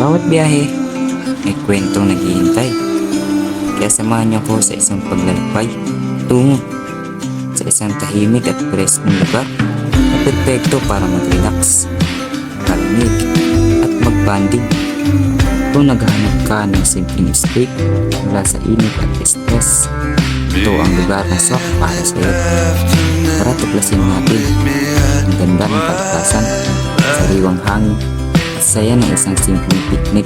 Bawat biyahe may kwentong naghihintay. Kaya samahan niyo ako sa isang paglalakbay tungo sa isang tahimik at preskong lugar na perfecto para mag-relax, malamig at mag-banding. Kung naghahanap ka ng simpleng escape mula sa init at stress, ito ang lugar na swak para sa iyo. Tara tuklasin natin ang ganda ng kalikasan, sariwang hangin at saya ng isang simpleng picnic.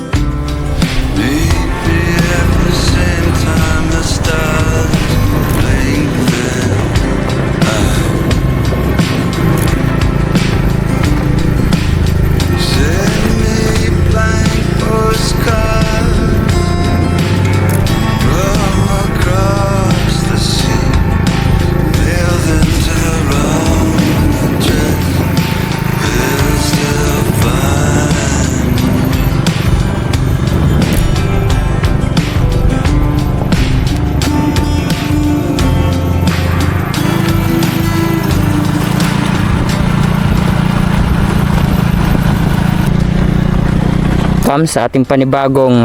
Sa ating panibagong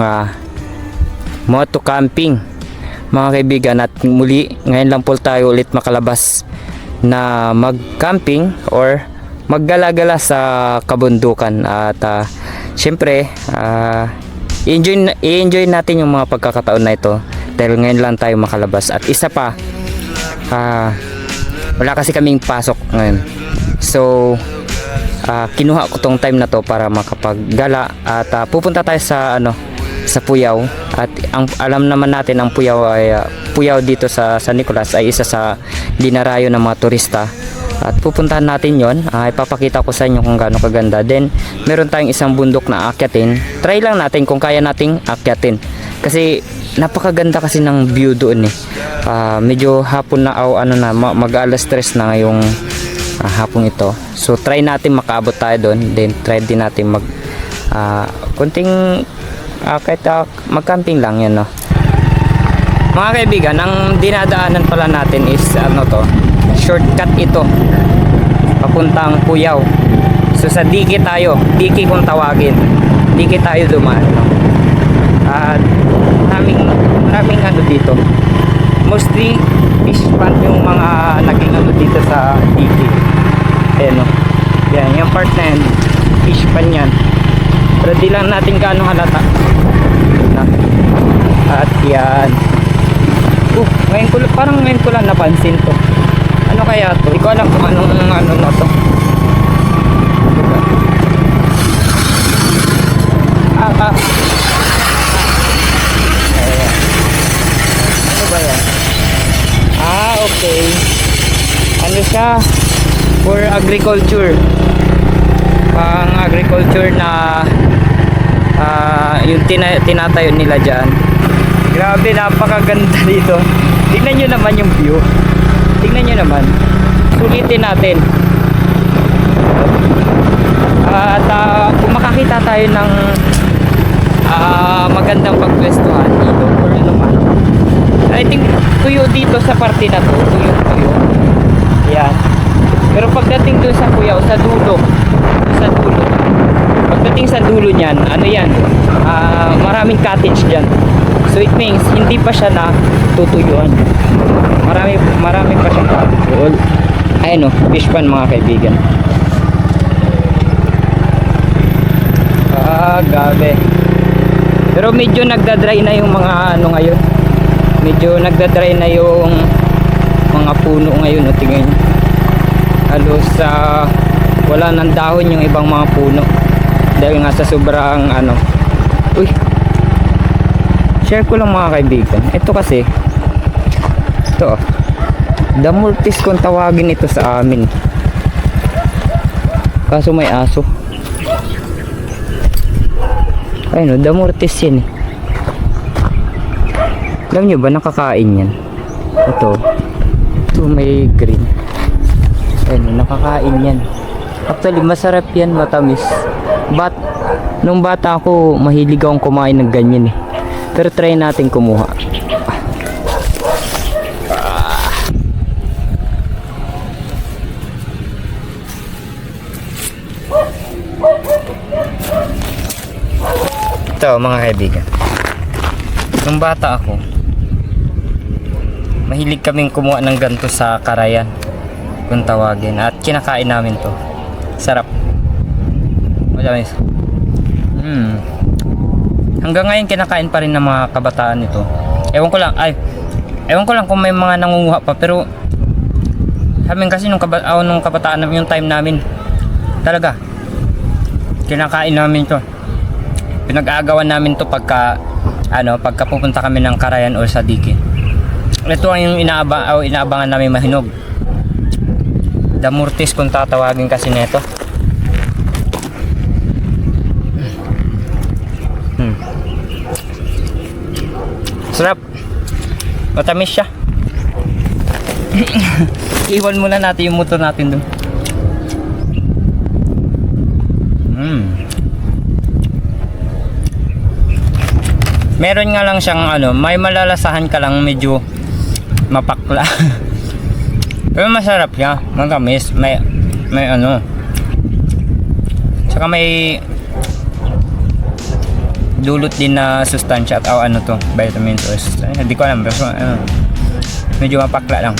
moto camping mga kaibigan, at muli ngayon lang po tayo ulit makalabas na mag camping or maggala-gala sa kabundukan. At syempre i-enjoy natin yung mga pagkakataon na ito dahil ngayon lang tayo makalabas. At isa pa, wala kasi kaming pasok ngayon, so kinuha ko tong time na to para makapaggala. At pupunta tayo sa sa Puyaw. At ang alam naman natin, ang Puyaw ay Puyaw dito sa San Nicolas ay isa sa dinarayo ng mga turista. At pupuntahan natin yon. Ipapakita ko sa inyo kung gaano kaganda. Then meron tayong isang bundok na aakyatin. Try lang natin kung kaya nating akyatin, kasi napakaganda kasi ng view doon medyo hapon na mag alas 3 na ngayong hapong ito. So try natin makaabot tayo doon. Then try din natin konting kahit mag-camping lang yan, no? Mga kaibigan, ang dinadaanan pala natin is shortcut ito papuntang Puyaw. So sa Diki tayo, Diki kung tawagin, Diki tayo dumaan, no? At maraming dito, mostly fish pond yung mga naging dito sa Diki. Ayan, no? Yan, yung part na yan, fish pond yan. Pero di lang natin gaano halata. At yan, parang ngayon ko lang napansin to. Ano kaya to? Hindi ko alam kung anong na to. Ayan. Ano ba yan? Okay. Ano siya? For agriculture. Pang agriculture na yung tinatayo nila dyan. Grabe, napakaganda dito. Tingnan nyo naman yung view. Tingnan nyo naman. Sulitin natin. At kung makakita tayo ng magandang pagpwestuhan dito or ano man, I think tuyo dito sa parte na to. Tuyo. Yan. Pero pagdating doon sa Puyaw, sa dulo, pagdating sa dulo niyan, yan, maraming cottage dyan. So it means hindi pa siya na tutuyuan. Marami pa siyang cottage. Ayun, fish pond mga kaibigan. Gabi. Pero medyo nagdadry na yung mga ngayon. Medyo nagdadry na yung mga puno ngayon, tingnan nyo. Halos wala nang dahon yung ibang mga puno dahil nga sa sobrang share ko lang mga kaibigan. Ito kasi Damultis kung tawagin ito sa amin, kaso may aso. Ayun, Damultis yan. Alam nyo ba nakakain yan? Ito may green. Ayun, nakakain yan. Actually masarap yan, matamis. But nung bata ako, mahilig akong kumain ng ganyan Pero try natin kumuha. Ito mga kaibigan, nung bata ako, mahilig kaming kumuha ng ganito sa Karayan kung tawagin, at kinakain namin to. Sarap. Madamis. Hanggang ngayon kinakain pa rin ng mga kabataan ito. Ewan ko lang kung may mga nangunguha pa, pero sabi kasi nung kabataan namin, yung time namin, talaga kinakain namin to. Pinag-aagawan namin to pagka pupunta kami ng Karayan o sa Diki. Ito ang yung inaabangan namin mahinog. Damurtis kung tatawagin kasi nito. Sarap. Matamis siya. Iwan muna natin yung motor natin dun. Meron nga lang siyang may malalasahan ka lang, medyo mapakla. Pero masarap siya, matamis, may saka may dulot din na sustansya at vitamins o sustansya. Hindi ko alam, pero medyo mapakla lang.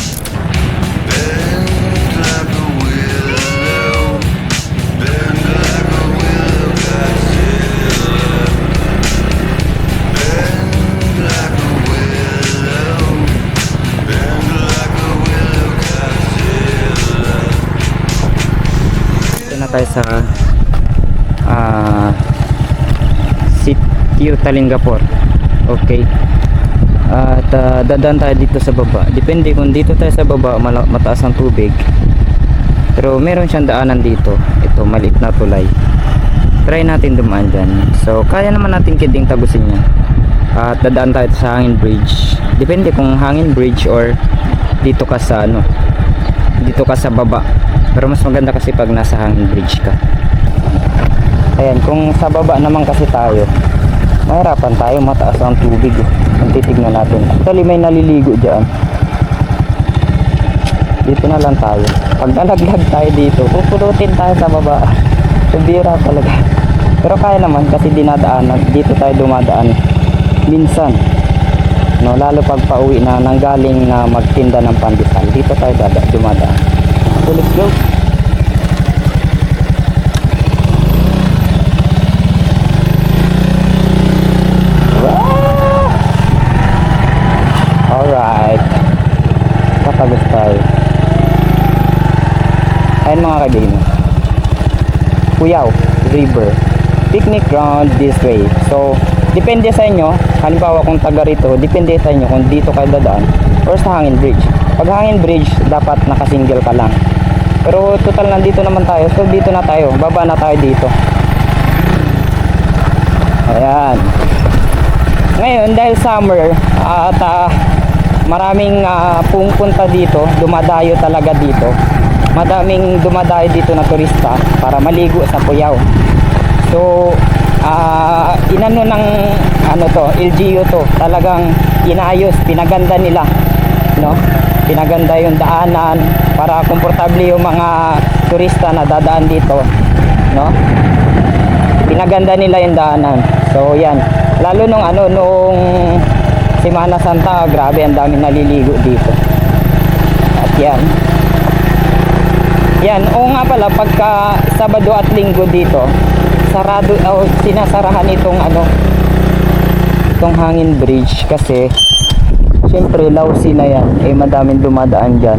Tayo sa Sitio Talingapor. Okay. At dadaan tayo dito sa baba. Depende kung dito tayo sa baba mataas ang tubig. Pero meron siyang daanan dito. Ito, maliit na tulay. Try natin dumaan dyan. So, kaya naman natin kiding tagusin yan. At dadaan tayo sa hangin bridge. Depende kung hangin bridge or dito ka sa dito ka sa baba. Pero mas maganda kasi pag nasa hangin bridge ka. Ayan, kung sa baba naman kasi tayo, mahirapan tayo, mataas ang tubig. Ang titignan natin. Actually may naliligo dyan. Dito na lang tayo. Pag nalaglag tayo dito, pupulutin tayo sa baba. Subira talaga. Pero kaya naman kasi dinadaanan. Dito tayo dumadaan minsan. Lalo pag pauwi na nanggaling na magtinda ng pandesal, dito tayo dumadaan. So let's go. Alright, katagos tayo. Ayan mga kaibigan, Cuyao River picnic ground this way. So depende sa inyo, halimbawa kung taga rito, depende sa inyo kung dito kayo dadaan or sa hangin bridge. Pag hangin bridge, dapat nakasingle ka lang. Pero total nandito naman tayo, so dito na tayo, baba na tayo dito. Ayan. Ngayon dahil summer at maraming pumupunta dito, dumadayo talaga dito. Madaming dumadayo dito na turista para maligo sa Cuyao. So inano ng LGU to, talagang inayos, pinaganda nila, no? Pinaganda yung daanan para komportable yung mga turista na dadaan dito, no? Pinaganda nila yung daanan. So yan, lalo nung Semana Santa, grabe ang daming naliligo dito. At yan, oo nga pala, pagka Sabado at Linggo dito, sarado o sinasarahan itong hangin bridge kasi syempre lousy na yan, madaming dumadaan dyan,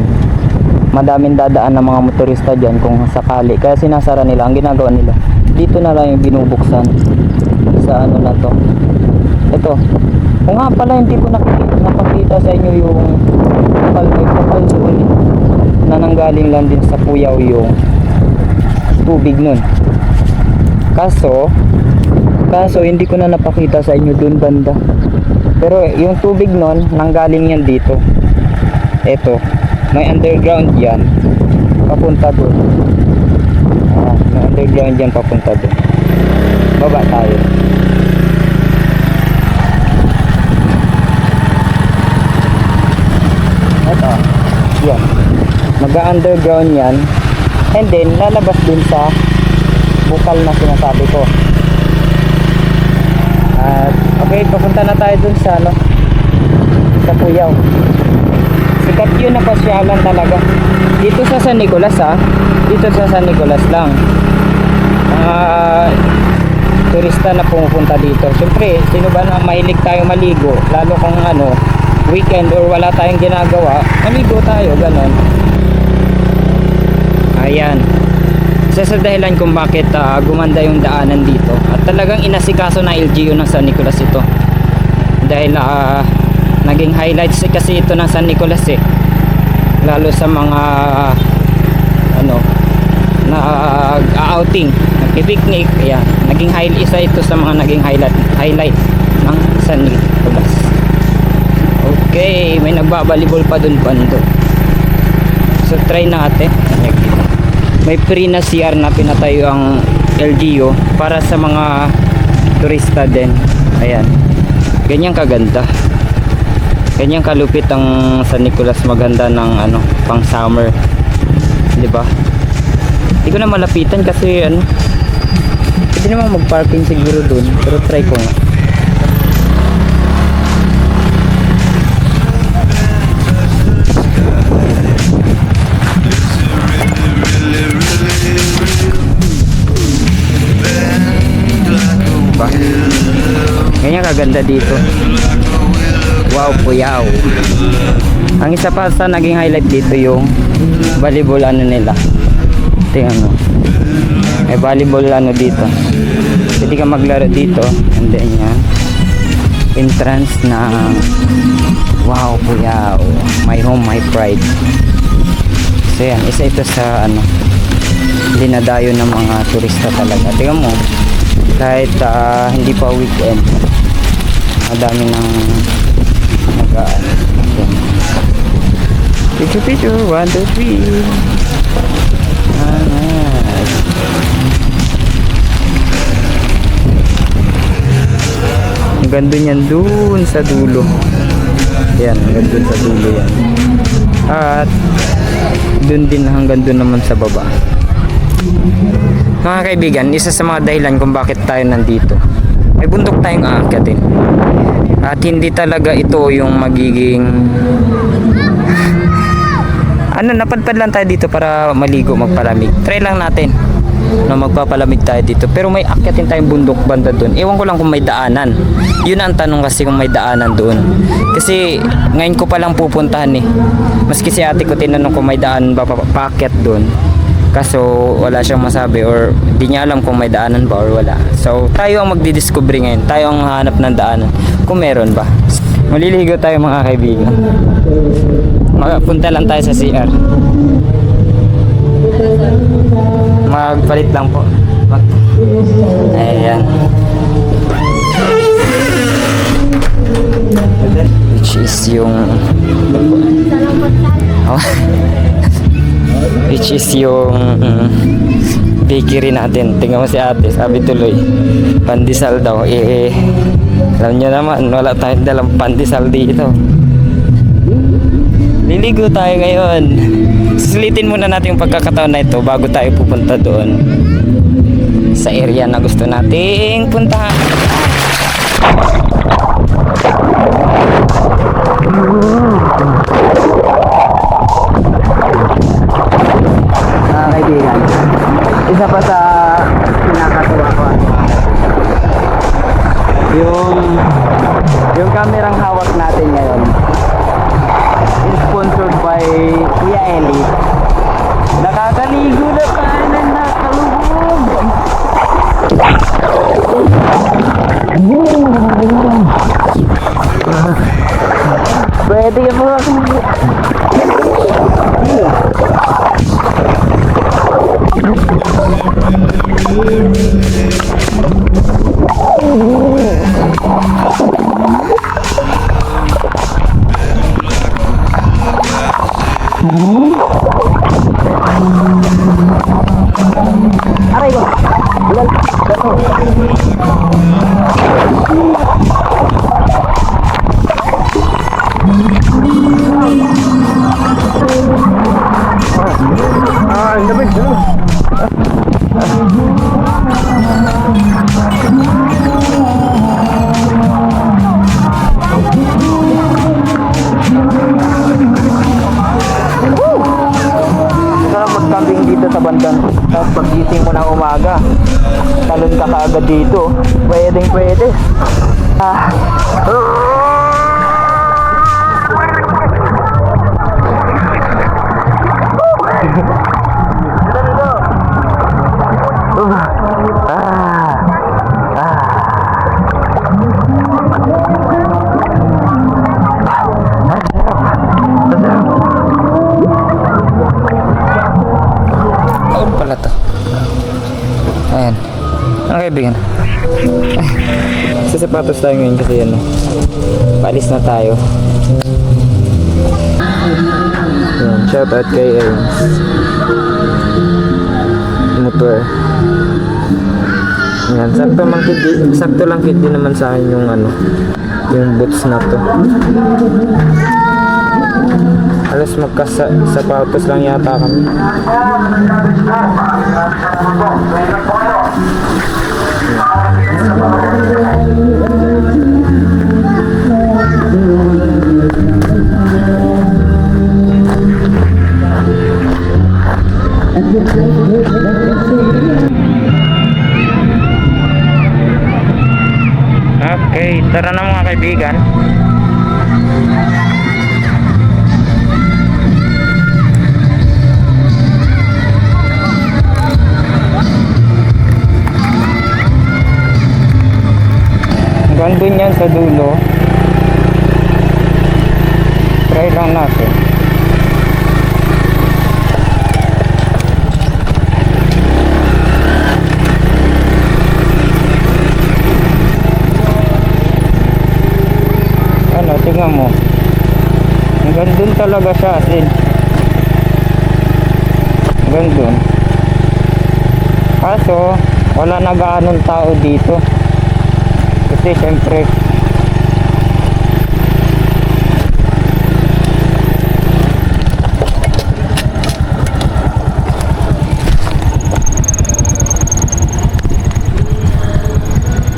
madaming dadaan ng mga motorista dyan kung sakali, kaya sinasara nila. Ang ginagawa nila, dito na lang yung binubuksan sa na to. Ito, kung nga pala hindi ko nakakita sa inyo yung kapal doon na nanggaling lang din sa Cuyao yung tubig nun. Kaso hindi ko na napakita sa inyo dun banda. Pero yung tubig nun, nanggaling yan dito. Eto, may underground yan papunta dun. May underground yan papunta dun. Baba tayo. Eto, yan. Mag-underground yan. And then, lalabas dun sa bukal na sinasabi ko. Okay, papunta na tayo dun sa ano, sa Puyaw. Sikat yun na pasyalan talaga. Dito sa San Nicolas dito sa San Nicolas lang. Mga turista na pumupunta dito. Siyempre, sino ba na mahilig tayo maligo? Lalo kung ano, weekend or wala tayong ginagawa, maligo tayo, ganon. Ayan. Isa sa dahilan kung bakit gumanda yung daanan dito. At talagang inasikaso na LGU ng San Nicolas ito. Dahil naging highlights kasi ito ng San Nicolas lalo sa mga ano na outing, nagpi-picnic. Ayan, naging isa ito sa mga naging highlight ng San Nicolas. Okay, may nagbabalibol pa dun bando. So try natin. May free na CR na pinatayo ang LGU para sa mga turista din. Ayan, ganyan kaganda, ganyan kalupit ang San Nicolas. Maganda ng ano, pang summer, di ba? Hindi ko na malapitan kasi ano, pwede naman mag-parking siguro dun, pero try ko nga. Diba? Ganyan kaganda dito. Wow, Puyaw. Ang isa pa sa naging highlight dito yung volleyball ano nila. Tingnan mo. May volleyball ano dito. Pwede ka maglaro dito. And then yan. Entrance na wow, Puyaw. My home, my pride. So yan, isa ito sa ano, dinadayo ng mga turista talaga. Tingnan mo. Kahit hindi pa weekend, madami ng nagaan. Picture, 1, 2, 3. Ang ganda niyan dun sa dulo. Yan, hanggang dun sa dulo yan. At dun din hanggang dun naman sa baba. Mga kaibigan, isa sa mga dahilan kung bakit tayo nandito, may bundok tayong aakyatin. At hindi talaga ito yung magiging ano, napadpad lang tayo dito para maligo, magpalamig. Try lang natin na magpapalamig tayo dito. Pero may akyatin tayong bundok banda doon. Ewan ko lang kung may daanan. Yun ang tanong kasi, kung may daanan doon. Kasi ngayon ko palang pupuntahan Maski si ate ko tinanong kung may daan ba paakyat doon. Kaso wala siyang masabi or di niya alam kung may daanan ba or wala. So tayo ang magdidiscover ngayon. Tayo ang hanap ng daanan kung meron ba. Maliligo tayo mga kaibigan. Punta lang tayo sa CR. Magpalit lang po. Ayan. Which is yung which is yung bakery natin. Tingnan mo si ate, sabi tuloy pandesal daw. Alam nyo naman, wala tayong dalang pandesal dito. Liligo tayo ngayon. Susulitin muna natin yung pagkakataon na ito bago tayo pupunta doon sa area na gusto nating puntahan. Kaibigan, isa pa sa kinakatuwa ko yung kamerang hawak natin ngayon is sponsored by Kuya Eli. Nakakaligo na tayo ng nakalubog. Pwede ka po. Aray ko. dito. Pwedeng pwede. Pala to. Ayan. Ang kaibigan. Sa sapatos tayo ngayon kasi ano. Paalis na tayo. Ayan. Shout out kay Ernst. Motor. Ayan. Sakto lang kit din naman sa akin yung ano. Yung boots na to. Alas magkasapatos lang yata kami. Okay, tara na mga kaibigan. Hanggang dun yan sa dulo. Try lang natin. Ano, tingnan mo. Hanggang dun talaga siya asin. Hanggang dun. Kaso wala na gaanong tao dito. Kasi syempre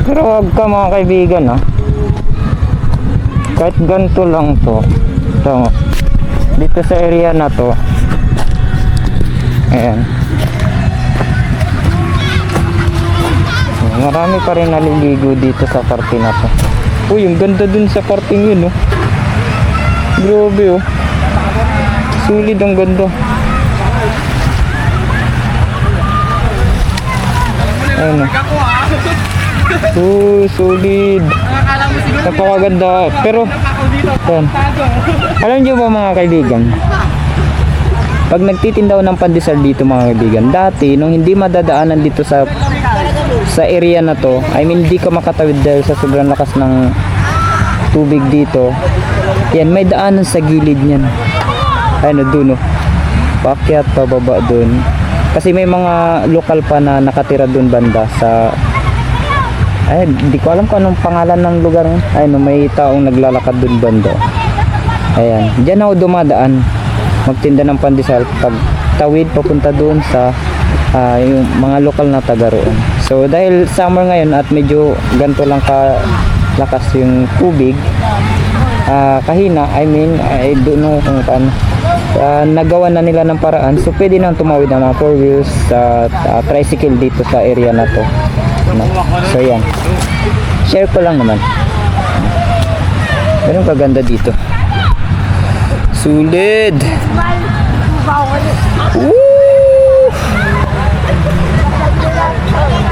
pero wag ka mga kaibigan kahit ganito lang to. So, dito sa area na to, ayan, marami pa rin naliligo dito sa parte na to. Uy, yung ganda dun sa parting yun, oh. Grabe, oh. Sulit ang ganda. Ayun, oh. Sulit. Napakaganda. Pero, yan. Alam nyo ba mga kaibigan? Pag nagtitindaw ng pandesal dito mga kaibigan, dati, nung hindi madadaanan dito sa area na to, I mean hindi ka makatawid dahil sa sobrang lakas ng tubig dito, yan, may daanan sa gilid niyan. Ayun, dun, oh. Paakyat, pababa dun. Kasi may mga lokal pa na nakatira dun banda sa, ay, hindi ko alam kung anong pangalan ng lugar. Ayun, may taong naglalakad dun banda. Ayan, dyan ako dumadaan magtinda ng pandesal pag tawid papunta dun sa yung mga lokal na taga roon. So dahil summer ngayon at medyo ganito lang kalakas yung tubig, kahina, I mean, I don't know kung paano, nagawa na nila ng paraan, so pwede nang tumawid ng mga 4 wheels sa tricycle dito sa area na to, no? So yan, share ko lang naman. Ganun kaganda dito. Sulit.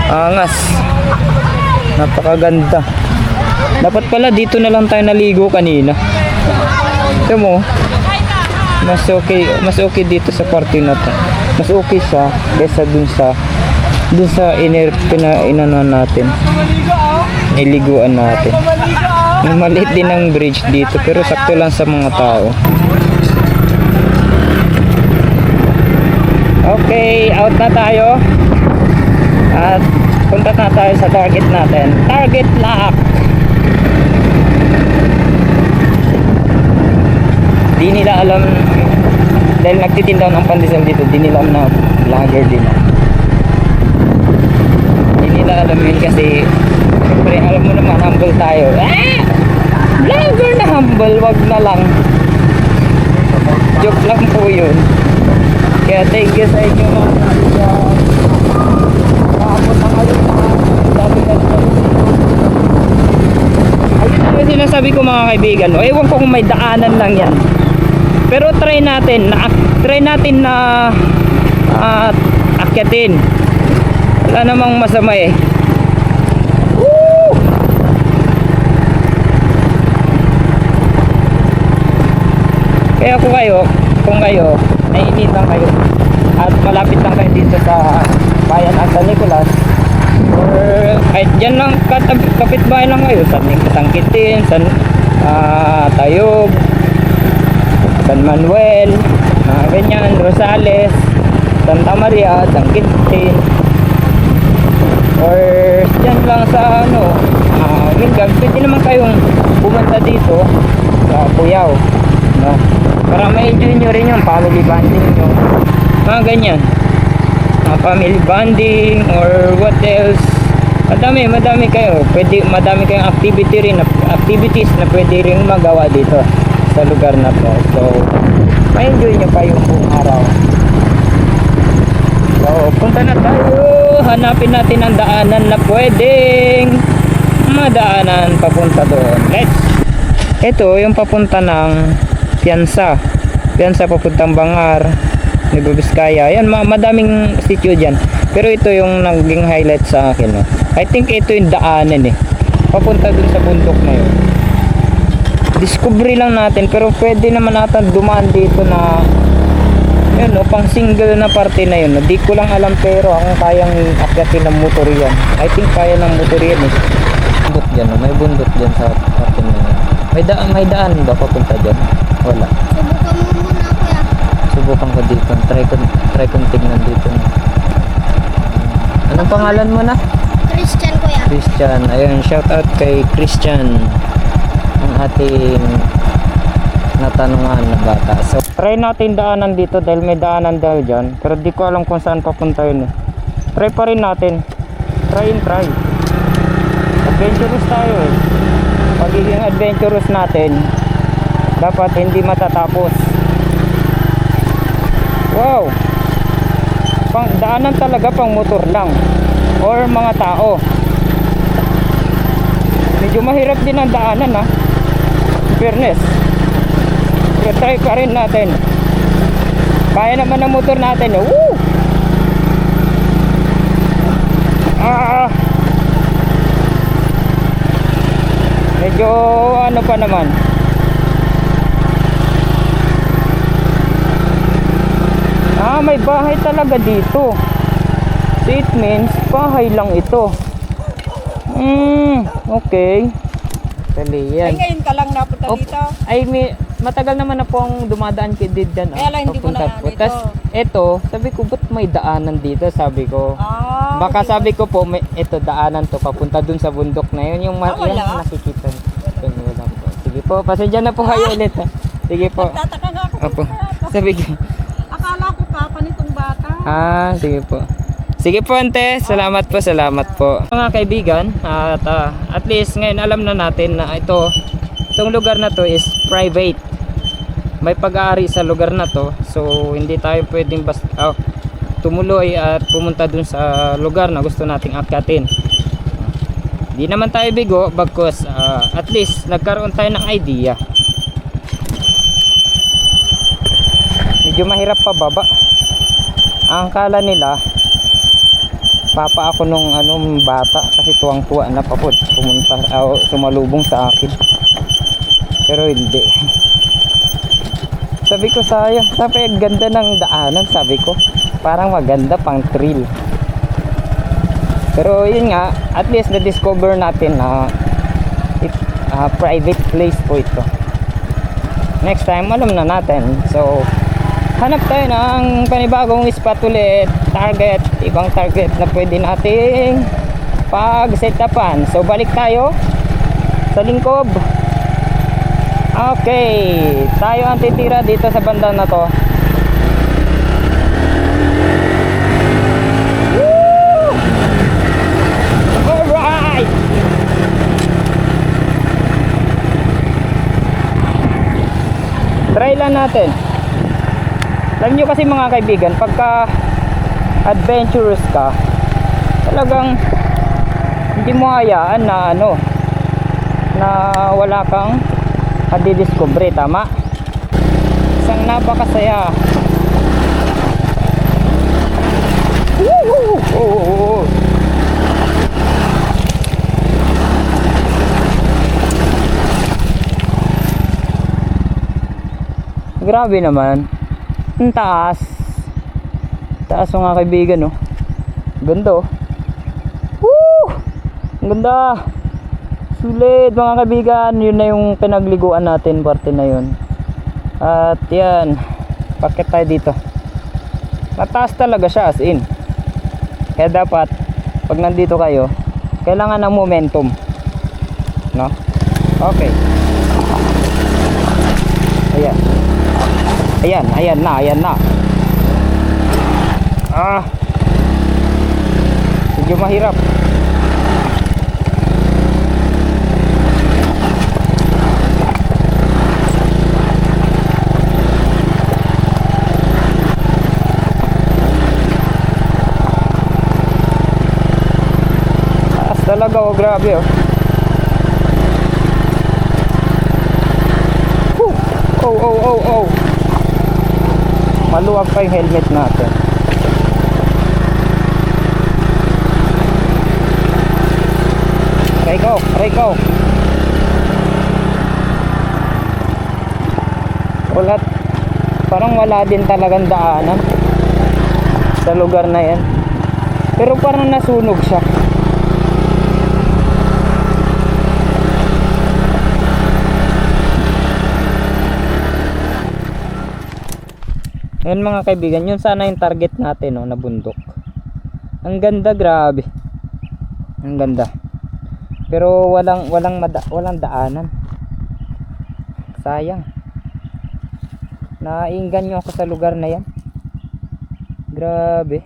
Angas. Napakaganda. Dapat pala dito na lang tayo naligo kanina. Ito mo, mas okay dito sa party na to. Mas okay siya kaysa dun sa inanuan natin, niliguan natin. Maliit din ang bridge dito pero sakto lang sa mga tao. Okay, out na tayo. At punta na tayo sa target natin. Target lock. Di nila alam, dahil nagtitindaw ng pandesal dito, di nila alam na vlogger din. Di nila alam yun kasi siyempre alam mo naman, humble tayo. Vlogger na humble, wag na lang. Joke lang po yun. Kaya thank you sa inyo mga kaibigan. Nakapot na kayo na. Sabi Ayun ang sinasabi ko mga kaibigan. O, ewan ko kung may daanan lang yan. Pero try natin na akyatin. Wala namang masama eh. Woo! Kaya kung kayo naiinitan kayo at malapit lang kayo dito sa bayan ng San Nicolas, or kahit dyan lang kapitbahay lang kayo, San Quintin, Tayog, San Manuel, ganyan, Rosales, Santa Maria, San Quintin, or dyan lang sa Mingan, pwede naman kayong pumunta dito sa Cuyao, no? Para ma-enjoy nyo rin yung family bonding nyo, mga ganyan, family bonding or what else. Madami kayo, madami kayong activities na pwede rin magawa dito sa lugar na to. So ma-enjoy nyo pa yung buong araw. So punta na tayo, hanapin natin ang daanan na pwedeng madaanan papunta doon. Ito yung papunta ng Piansa papuntang Bangar, Nueva Vizcaya. Yan, madaming sitio dyan. Pero ito yung naging highlight sa akin. No? I think ito yung daanan eh. Papunta dun sa bundok na yun. Discovery lang natin. Pero pwede naman natin dumaan dito na yun, no, pang single na parte na yun. Di ko lang alam pero ang kayang akyatin ng motor yan. I think kaya ng motor yan eh. Bundok dyan, no? May bundok dyan sa parte na yun. May daan ba papunta dyan? Wala. Subukan mo muna kuya. Subukan ko dito. Try kong tignan dito. Anong pangalan mo na? Christian kuya. Christian. Ayun, shout out kay Christian. Ang ating natanungan na bata. So, try natin daanan dito dahil may daanan dahil dyan. Pero di ko alam kung saan papunta yun eh. Try pa rin natin. Try. Adventurous tayo eh. Pagiging adventurous natin, dapat hindi matatapos. Wow! Daanan talaga pang motor lang or mga tao. Medyo mahirap din ang daanan ha. Fairness. Pero try pa rin natin. Kaya naman ang motor natin eh. Woo! Medyo ano pa naman. May bahay talaga dito. So it means bahay lang ito. Okay. Dali yan. Ay, ngayon ka lang napunta dito? Ay, matagal naman na pong dumadaan kay dyan. Kaya lang hindi mo na dito. Ito, sabi ko, ba't may daanan dito? Sabi ko. Baka okay. sabi ko po, ito daanan to papunta dun sa bundok na yun. Yung nakikita. Wala po. Sige po, pasensya na po kayo ulit. Ha? Sige po. Nagtataka nga ako. Opo. Sabi ko. Akala ko papa nitong bata. Sige po. Sige po ante, salamat po. Mga kaibigan, at least ngayon alam na natin na itong lugar na to is private. May pag-aari sa lugar na to. So hindi tayo pwedeng tumuloy at pumunta dun sa lugar na gusto nating akyatin. Hindi naman tayo bigo, bagkus at least nagkaroon tayo ng idea. Medyo mahirap pa baba. Ang kala nila papa ako nung bata kasi tuwang-tuwa na pumunta sumalubong sa akin. Pero hindi. Sabi ko sayang, sabi ganda ng daanan, sabi ko. Parang maganda pang thrill. Pero yun nga, at least na-discover natin na private place po ito. Next time alam na natin. So hanap tayo ng panibagong spot ulit, ibang target na pwede nating pag-setapan. So balik tayo sa lingkod. Okay, tayo ang titira dito sa banda na to. Woo! Alright! Try lang natin. Alam nyo kasi mga kaibigan, pagka adventurous ka, talagang hindi mo hayaan na ano, na wala kang madidiscover, tama? Isang napakasaya. Woo! Oh. Grabe naman. Ang taas. Taas mga kaibigan, oh. Ganda, oh. Woo! Ang ganda. Sulit mga kaibigan. Yun na yung pinagliguan natin, parte na yun. At yan, pakit tayo dito. Mataas talaga siya, as in. Kaya dapat pag nandito kayo, kailangan ng momentum, no? Okay. Ayan na. Medyo mahirap. Talaga, oh, grabe, oh. Oh. Maluwag pa yung helmet natin. Try go. Parang wala din talagang daanan sa lugar na yan. Pero parang nasunog siya. Ayan mga kaibigan, yun sana yung target natin, oh, na bundok. Ang ganda, grabe. Ang ganda. Pero walang daanan. Sayang. Naiinganyo ako sa lugar na yan. Grabe.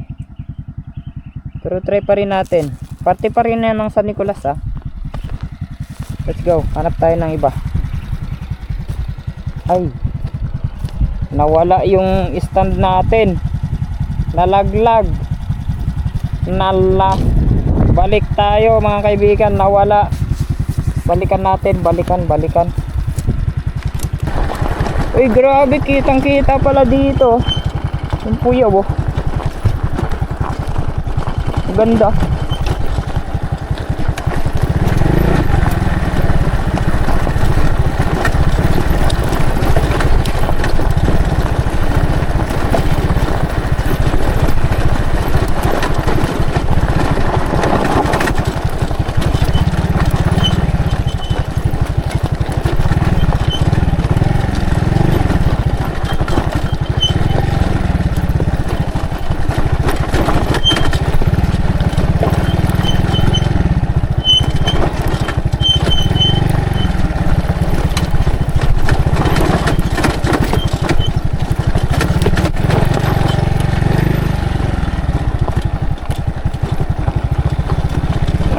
Pero try pa rin natin. Parte pa rin yan ng San Nicolas, ha. Let's go. Hanap tayo ng iba. Ay. Nawala yung stand natin. Nalaglag. Balik tayo mga kaibigan. Nawala. Balikan natin. Balikan. Uy, grabe. Kitang kita pala dito. Yung puyaw, oh. Ganda.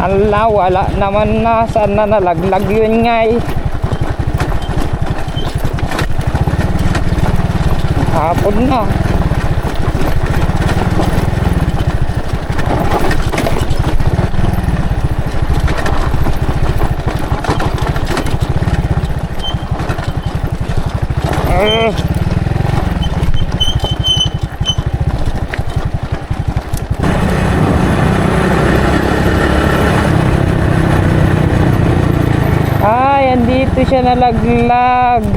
Ala, wala naman na. Saan na nalaglag yun nga, eh. Hapon na. Andito siya nalaglag.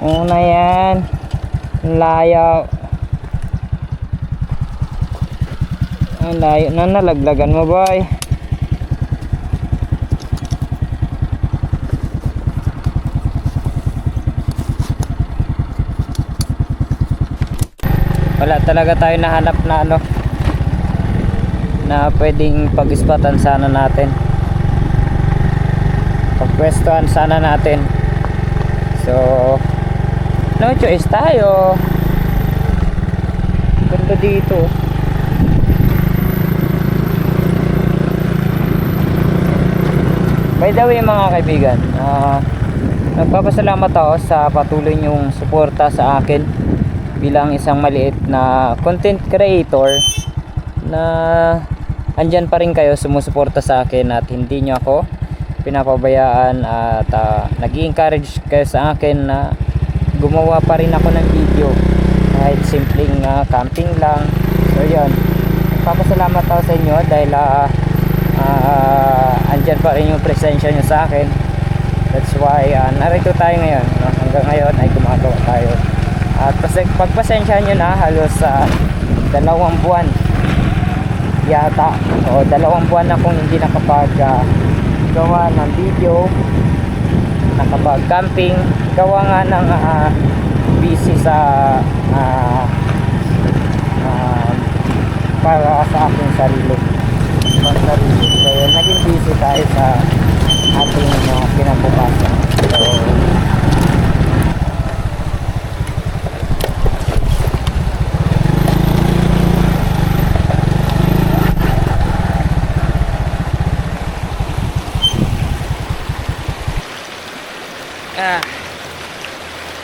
Una yan. Layo. Ang layo na nalaglagan mo, boy. Wala talaga tayo nahanap na ano, na pwedeng pag-ispatan sana natin. Pagpwestuhan sana natin. So no choice tayo. Ganda dito. By the way mga kaibigan, nagpapasalamat ako sa patuloy niyong suporta sa akin bilang isang maliit na content creator na andyan pa rin kayo sumusuporta sa akin at hindi nyo ako pinapabayaan at nag-encourage kayo sa akin na gumawa pa rin ako ng video kahit simpleng camping lang. So yun, papasalamat ako sa inyo dahil andyan pa rin yung presensya nyo sa akin. That's why narito tayo ngayon, no? Hanggang ngayon ay gumagawa tayo at pagpasensya nyo na halos 2 buwan yata o 2 buwan na kung hindi nakapag gawa ng video, nakapag camping, gawa nga ng busy sa para sa aking sarili. So yun, naging busy tayo sa ating kinabukasan. So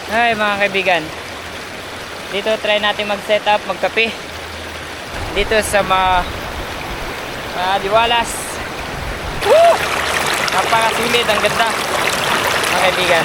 Hi mga kaibigan, dito try natin mag setup, magkape dito sa Diwalas. Woo! Napakasulit, ang ganda mga kaibigan.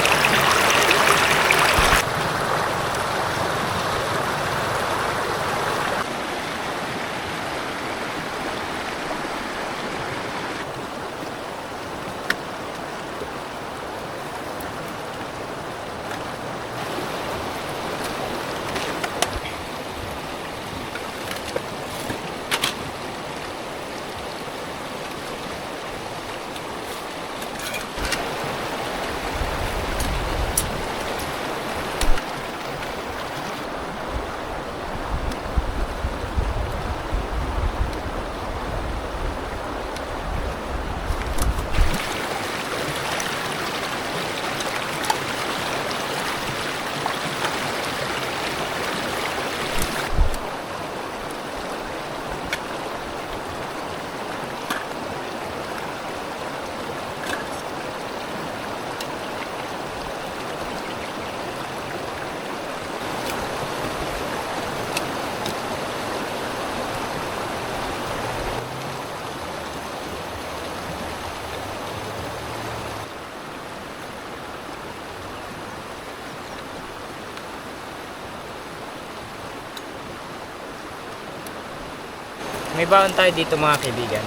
May baon tayo dito mga kaibigan.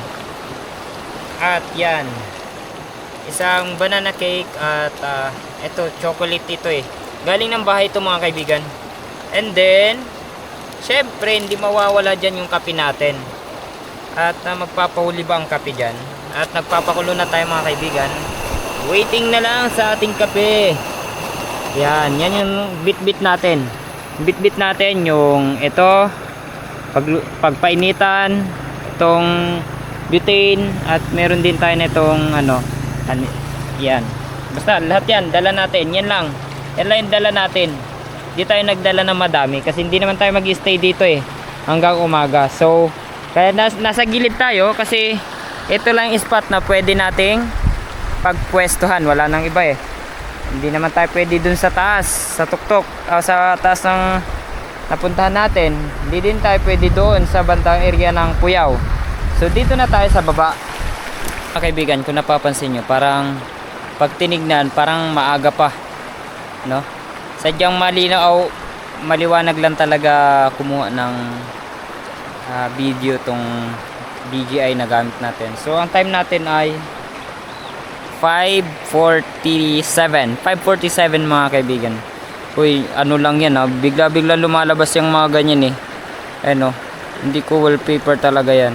At yan, isang banana cake at ito, chocolate ito eh. Galing ng bahay ito mga kaibigan. And then, syempre, hindi mawawala dyan yung kape natin. At magpapahuli ba ang kape dyan? At nagpapakulo na tayo mga kaibigan. Waiting na lang sa ating kape. Yan yung bit-bit natin. Bit-bit natin yung ito, pagpainitan, itong butane, at meron din tayo nitong yan. Basta lahat yan, dala natin. Yan lang yung dala natin. Hindi tayo nagdala ng madami kasi hindi naman tayo mag-stay dito eh hanggang umaga. So kaya nasa gilid tayo kasi ito lang yung spot na pwede nating pagpwestuhan. Wala nang iba eh. Hindi naman tayo pwede dun sa taas, sa tuktok, sa taas ng napuntahan natin. Hindi din tayo pwede doon sa bandang area ng Puyaw. So dito na tayo sa baba. Mga kaibigan, kung napapansin nyo, parang pag tinignan, parang maaga pa, no? Sadyang malinaw, maliwanag lang talaga kumuha ng video tong DJI na gamit natin. So ang time natin ay 5:47 mga kaibigan. Uy, ano lang yan bigla-bigla lumalabas yung mga ganyan eh. Ano, hindi ko wallpaper talaga yan.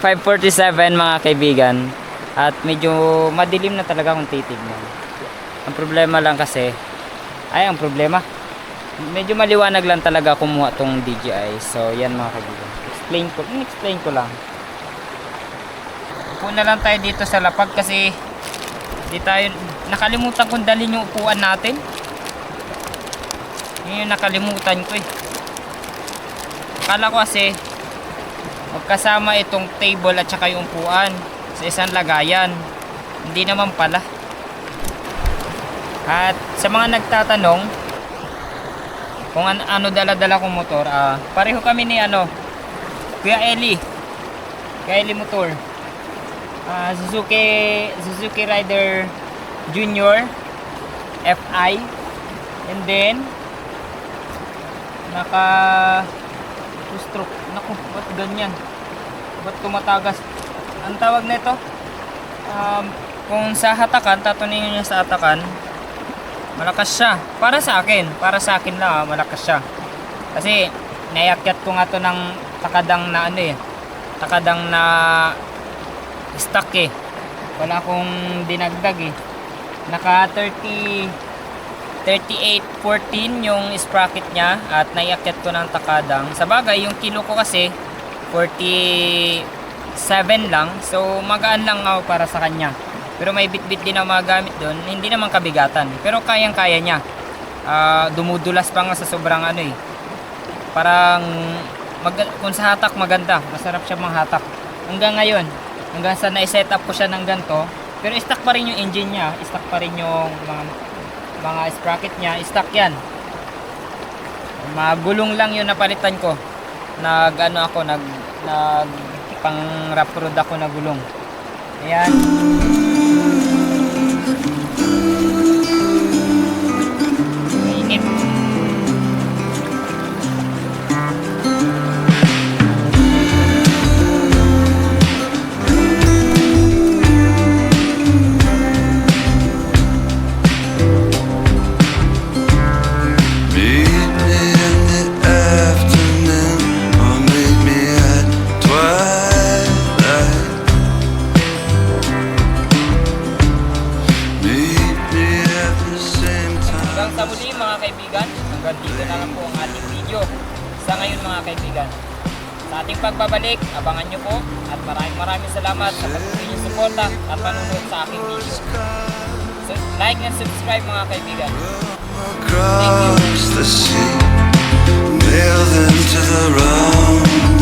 5:47 mga kaibigan. At medyo madilim na talaga kung titignan. Ang problema lang kasi, medyo maliwanag lang talaga kumuha tong DJI. So yan mga kaibigan. Explain ko lang. Upo na lang tayo dito sa lapag kasi di tayo, nakalimutan kong dalhin yung upuan natin. Yun yung nakalimutan ko eh. Akala ko kasi magkasama itong table at saka yung upuan sa isang lagayan. Hindi naman pala. At sa mga nagtatanong kung ano dala-dala kong motor, pareho kami ni Kuya Eli. Kylie Motor. Suzuki Rider Junior FI. And then naka 2-stroke. Naku, ba't ganyan? Ba't tumatagas? Ang tawag nito? Kung sa hatakan, tatuningin nyo sa hatakan, malakas siya. Para sa akin lang, malakas siya. Kasi naiakyat ko nga to ng takadang na takadang na stock wala akong dinagdag naka 38-14 yung sprocket niya at naiakyat ko ng takadang. Sa bagay yung kilo ko kasi 47 lang, so magaan lang ako para sa kanya. Pero may bit-bit din ako magamit doon, hindi naman kabigatan, pero kayang-kaya niya. Dumudulas pa nga sa sobrang parang kung sa hatak maganda, masarap siya manghatak. Hanggang ngayon, hanggang sa na-set up ko siya ng ganito, pero stock pa rin yung engine niya, stock pa rin yung mga sprocket niya, stock yan. Magulong lang yun napalitan ko. Nag pang rough road ako na gulong. Ayan. Mainit. Hanggang sa muli mga kaibigan, hanggang dito na lang po ang ating video sa ngayon mga kaibigan. Sa ating pagbabalik, abangan nyo po at maraming salamat sa patuloy niyong suporta at panunod sa aking video. So, like and subscribe mga kaibigan. Across the sea, nailed into the round.